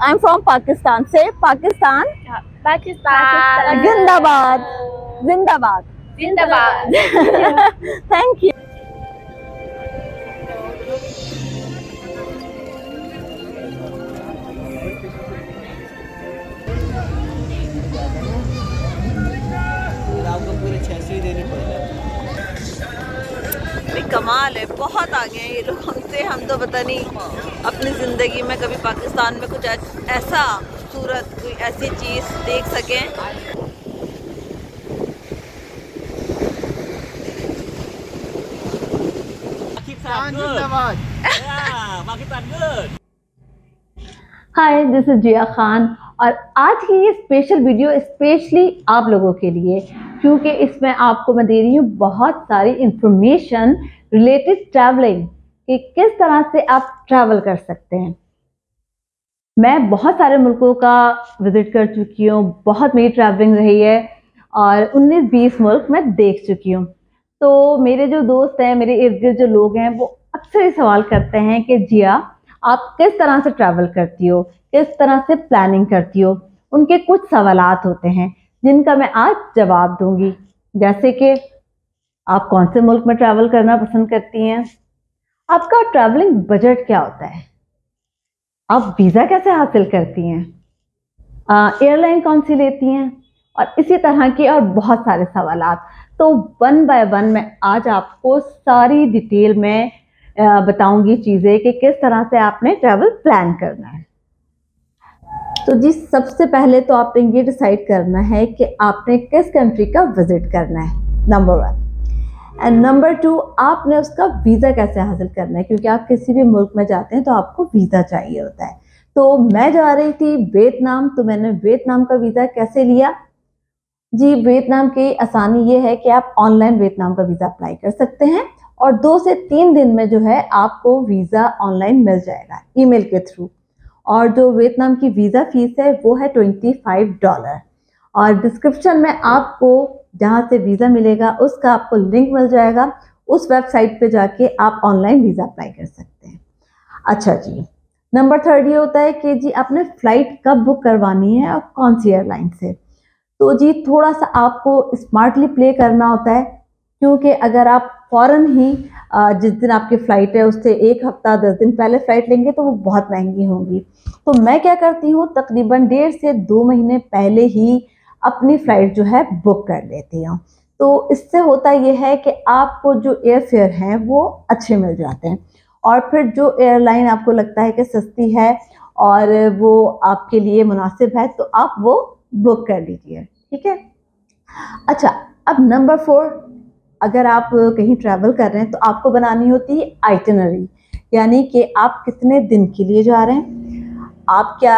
I'm from Pakistan. Say Pakistan. Pakistan. Zindabad. Zindabad. Zindabad. Thank you. आपको पूरे 600 ही देने पड़ेगा। कमाल है, बहुत आगे हैं ये लोग हमसे। हम तो पता नहीं अपनी ज़िंदगी में कभी पाकिस्तान में कुछ ऐसा खूबसूरत कोई ऐसी चीज़ देख सकें। हाय, दिस इज जिया खान और आज की ये स्पेशल वीडियो स्पेशली आप लोगों के लिए, क्योंकि इसमें आपको मैं दे रही हूँ बहुत सारी इंफॉर्मेशन रिलेटेड ट्रैवलिंग कि किस तरह से आप ट्रैवल कर सकते हैं। मैं बहुत सारे मुल्कों का विज़िट कर चुकी हूँ, बहुत मेरी ट्रैवलिंग रही है और 19-20 मुल्क मैं देख चुकी हूँ। तो मेरे जो दोस्त हैं, मेरे इर्द गिर्द जो लोग हैं, वो अक्सर ये सवाल करते हैं कि जिया आप किस तरह से ट्रैवल करती हो, किस तरह से प्लानिंग करती हो। उनके कुछ सवालात होते हैं जिनका मैं आज जवाब दूंगी, जैसे कि आप कौन से मुल्क में ट्रैवल करना पसंद करती हैं, आपका ट्रैवलिंग बजट क्या होता है, आप वीज़ा कैसे हासिल करती हैं, एयरलाइन कौन सी लेती हैं, और इसी तरह के और बहुत सारे सवालात। तो वन बाय वन मैं आज आपको सारी डिटेल में बताऊंगी चीज़ें कि किस तरह से आपने ट्रैवल प्लान करना है। तो जी सबसे पहले तो आपने ये डिसाइड करना है कि आपने किस कंट्री का विज़िट करना है, नंबर 1। एंड नंबर 2, आपने उसका वीज़ा कैसे हासिल करना है, क्योंकि आप किसी भी मुल्क में जाते हैं तो आपको वीज़ा चाहिए होता है। तो मैं जा रही थी वियतनाम, तो मैंने वियतनाम का वीज़ा कैसे लिया जी। वियतनाम की आसानी ये है कि आप ऑनलाइन वियतनाम का वीज़ा अप्लाई कर सकते हैं और 2 से 3 दिन में जो है आपको वीज़ा ऑनलाइन मिल जाएगा ईमेल के थ्रू। और जो वियतनाम की वीज़ा फ़ीस है वो है $25 और डिस्क्रिप्शन में आपको जहाँ से वीज़ा मिलेगा उसका आपको लिंक मिल जाएगा। उस वेबसाइट पे जाके आप ऑनलाइन वीज़ा अप्लाई कर सकते हैं। अच्छा जी, नंबर 3 ये होता है कि जी आपने फ़्लाइट कब बुक करवानी है और कौन सी एयरलाइन से। तो जी थोड़ा सा आपको स्मार्टली प्ले करना होता है, क्योंकि अगर आप फ़ौरन ही जिस दिन आपकी फ़्लाइट है उससे 1 हफ्ता 10 दिन पहले फ़्लाइट लेंगे तो वो बहुत महंगी होंगी। तो मैं क्या करती हूँ, तकरीबन 1.5 से 2 महीने पहले ही अपनी फ़्लाइट जो है बुक कर लेती हूँ। तो इससे होता ये है कि आपको जो एयर फेयर हैं वो अच्छे मिल जाते हैं और फिर जो एयरलाइन आपको लगता है कि सस्ती है और वो आपके लिए मुनासिब है तो आप वो बुक कर लीजिए, ठीक है। अच्छा, अब नंबर 4, अगर आप कहीं ट्रैवल कर रहे हैं तो आपको बनानी होती है आइटिनरी, यानी कि आप कितने दिन के लिए जा रहे हैं, आप क्या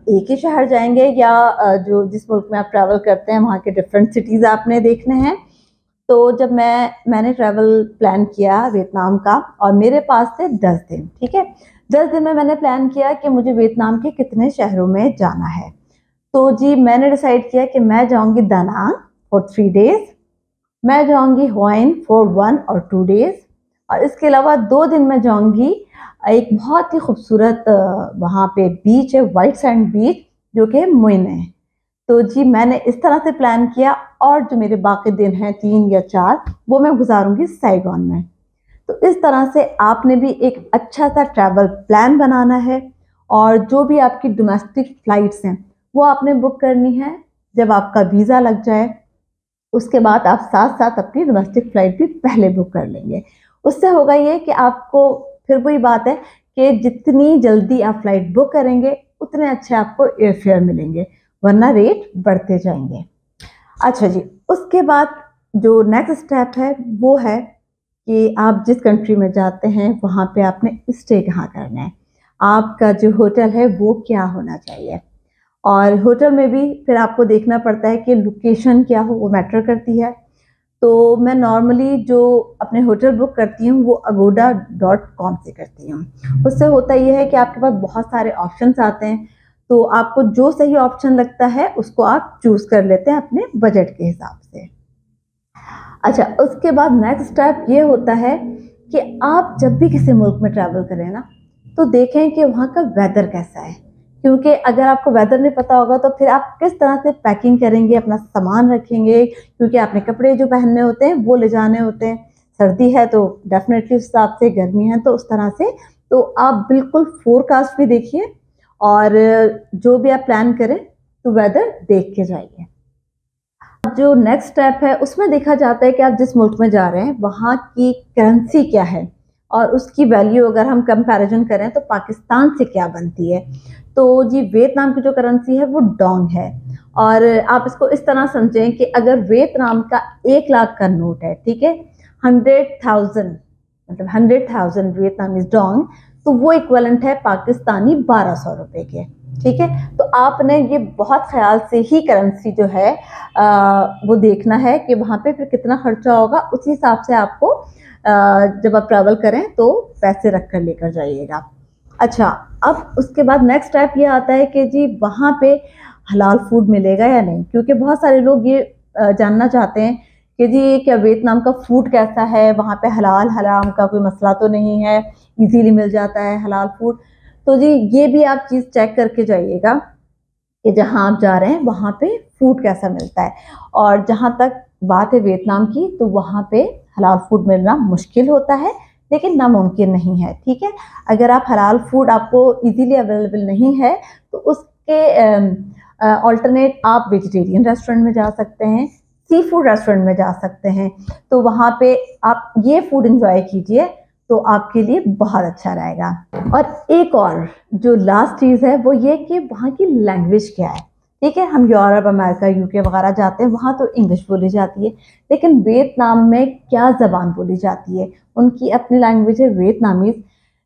एक ही शहर जाएंगे या जो जिस मुल्क में आप ट्रैवल करते हैं वहाँ के डिफरेंट सिटीज़ आपने देखने हैं। तो जब मैंने ट्रैवल प्लान किया वियतनाम का और मेरे पास थे 10 दिन, ठीक है। 10 दिन में मैंने प्लान किया कि मुझे वियतनाम के कितने शहरों में जाना है। तो जी मैंने डिसाइड किया कि मैं जाऊंगी दानांग फॉर 3 डेज़, मैं जाऊंगी हुआइन फॉर 1 और 2 डेज़ और इसके अलावा 2 दिन में जाऊंगी एक बहुत ही खूबसूरत वहाँ पे बीच है, वाइट सैंड बीच, जो कि मुइन है। तो जी मैंने इस तरह से प्लान किया और जो मेरे बाकी दिन हैं 3 या 4 वो मैं गुजारूंगी साइगॉन में। तो इस तरह से आपने भी एक अच्छा सा ट्रैवल प्लान बनाना है और जो भी आपकी डोमेस्टिक फ़्लाइट्स हैं वो आपने बुक करनी है। जब आपका वीज़ा लग जाए उसके बाद आप साथ साथ अपनी डोमेस्टिक फ़्लाइट भी पहले बुक कर लेंगे। उससे होगा ये कि आपको फिर वही बात है कि जितनी जल्दी आप फ़्लाइट बुक करेंगे उतने अच्छे आपको एयर फेयर मिलेंगे, वरना रेट बढ़ते जाएंगे। अच्छा जी, उसके बाद जो नेक्स्ट स्टेप है वो है कि आप जिस कंट्री में जाते हैं वहाँ पे आपने स्टे कहाँ करना है, आपका जो होटल है वो क्या होना चाहिए। और होटल में भी फिर आपको देखना पड़ता है कि लोकेशन क्या हो, वो मैटर करती है। तो मैं नॉर्मली जो अपने होटल बुक करती हूँ वो agoda.com से करती हूँ। उससे होता ये है कि आपके पास बहुत सारे ऑप्शंस आते हैं, तो आपको जो सही ऑप्शन लगता है उसको आप चूज़ कर लेते हैं अपने बजट के हिसाब से। अच्छा, उसके बाद नेक्स्ट स्टेप ये होता है कि आप जब भी किसी मुल्क में ट्रैवल करें ना, तो देखें कि वहाँ का वेदर कैसा है, क्योंकि अगर आपको वेदर नहीं पता होगा तो फिर आप किस तरह से पैकिंग करेंगे, अपना सामान रखेंगे, क्योंकि आपने कपड़े जो पहनने होते हैं वो ले जाने होते हैं। सर्दी है तो डेफिनेटली उस हिसाब से, गर्मी है तो उस तरह से। तो आप बिल्कुल फोरकास्ट भी देखिए और जो भी आप प्लान करें तो वेदर देख के जाइए। जो नेक्स्ट स्टेप है उसमें देखा जाता है कि आप जिस मुल्क में जा रहे हैं वहाँ की करेंसी क्या है और उसकी वैल्यू अगर हम कंपैरिजन करें तो पाकिस्तान से क्या बनती है। तो जी वियतनाम की जो करेंसी है वो डोंग है और आप इसको इस तरह समझें कि अगर वियतनाम का 1 लाख का नोट है, ठीक है, 100,000 मतलब 100,000 वियतनामीज डोंग, तो वो इक्वलेंट है पाकिस्तानी 1200 रुपये के। ठीक है, तो आपने ये बहुत ख्याल से ही करेंसी जो है वो देखना है कि वहाँ पे फिर कितना खर्चा होगा। उसी हिसाब से आपको जब आप ट्रैवल करें तो पैसे रख कर लेकर जाइएगा। अच्छा, अब उसके बाद नेक्स्ट स्टेप ये आता है कि जी वहाँ पे हलाल फूड मिलेगा या नहीं, क्योंकि बहुत सारे लोग ये जानना चाहते हैं कि जी क्या वियतनाम का फूड कैसा है, वहाँ पे हलाल हराम का कोई मसला तो नहीं है, इजीली मिल जाता है हलाल फूड। तो जी ये भी आप चीज़ चेक करके जाइएगा कि जहाँ आप जा रहे हैं वहाँ पे फूड कैसा मिलता है। और जहाँ तक बात है वियतनाम की, तो वहाँ पे हलाल फूड मिलना मुश्किल होता है लेकिन नामुमकिन नहीं है। ठीक है, अगर आप हलाल फूड आपको इजीली अवेलेबल नहीं है तो उसके ऑल्टरनेट आप वेजिटेरियन रेस्टोरेंट में जा सकते हैं, सी फूड रेस्टोरेंट में जा सकते हैं। तो वहाँ पे आप ये फूड एंजॉय कीजिए तो आपके लिए बहुत अच्छा रहेगा। और एक और जो लास्ट चीज़ है वो ये कि वहाँ की लैंग्वेज क्या है। ठीक है, हम यूरोप, अमेरिका, यूके वगैरह जाते हैं, वहाँ तो इंग्लिश बोली जाती है, लेकिन वियतनाम में क्या ज़बान बोली जाती है? उनकी अपनी लैंग्वेज है वियतनामीज़,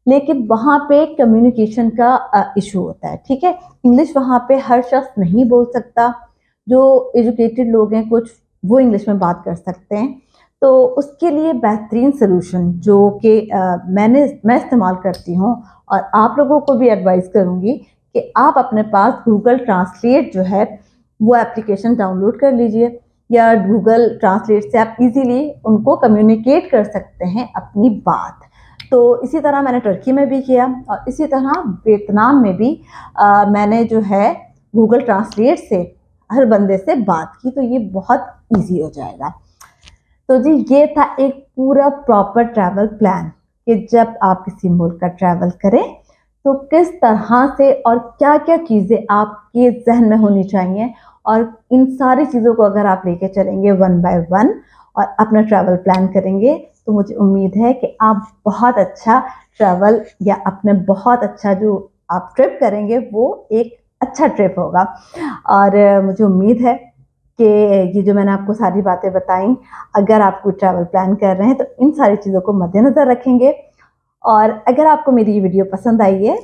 लेकिन वहाँ पे कम्युनिकेशन का इशू होता है। ठीक है, इंग्लिश वहाँ पे हर शख्स नहीं बोल सकता, जो एजुकेटेड लोग हैं कुछ वो इंग्लिश में बात कर सकते हैं। तो उसके लिए बेहतरीन सलूशन जो कि मैं इस्तेमाल करती हूँ और आप लोगों को भी एडवाइस करूँगी कि आप अपने पास गूगल ट्रांसलेट जो है वो एप्लीकेशन डाउनलोड कर लीजिए, या गूगल ट्रांसलेट से आप इजीली उनको कम्युनिकेट कर सकते हैं अपनी बात। तो इसी तरह मैंने टर्की में भी किया और इसी तरह वियतनाम में भी मैंने जो है गूगल ट्रांसलेट से हर बंदे से बात की, तो ये बहुत ईजी हो जाएगा। तो जी ये था एक पूरा प्रॉपर ट्रैवल प्लान कि जब आप किसी मुल्क का ट्रैवल करें तो किस तरह से और क्या क्या चीज़ें आपके जहन में होनी चाहिए, और इन सारी चीज़ों को अगर आप लेके चलेंगे 1 बाय 1 और अपना ट्रैवल प्लान करेंगे तो मुझे उम्मीद है कि आप बहुत अच्छा ट्रैवल या अपने बहुत अच्छा जो आप ट्रिप करेंगे वो एक अच्छा ट्रिप होगा। और मुझे उम्मीद है कि ये जो मैंने आपको सारी बातें बताई, अगर आप कोई ट्रैवल प्लान कर रहे हैं तो इन सारी चीज़ों को मद्देनज़र रखेंगे। और अगर आपको मेरी ये वीडियो पसंद आई है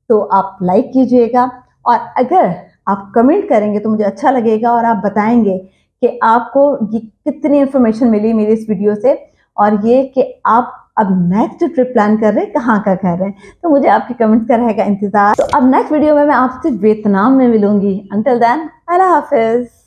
तो आप लाइक कीजिएगा, और अगर आप कमेंट करेंगे तो मुझे अच्छा लगेगा और आप बताएंगे कि आपको ये कितनी इन्फॉर्मेशन मिली मेरी इस वीडियो से, और ये कि आप अब नेक्स्ट ट्रिप प्लान कर रहे हैं कहाँ का कर रहे हैं। तो मुझे आपके कमेंट्स का रहेगा इंतज़ार। तो अब नेक्स्ट वीडियो में मैं आपसे वियतनाम में मिलूंगी। अंटिल देन, अल्लाह हाफिज़।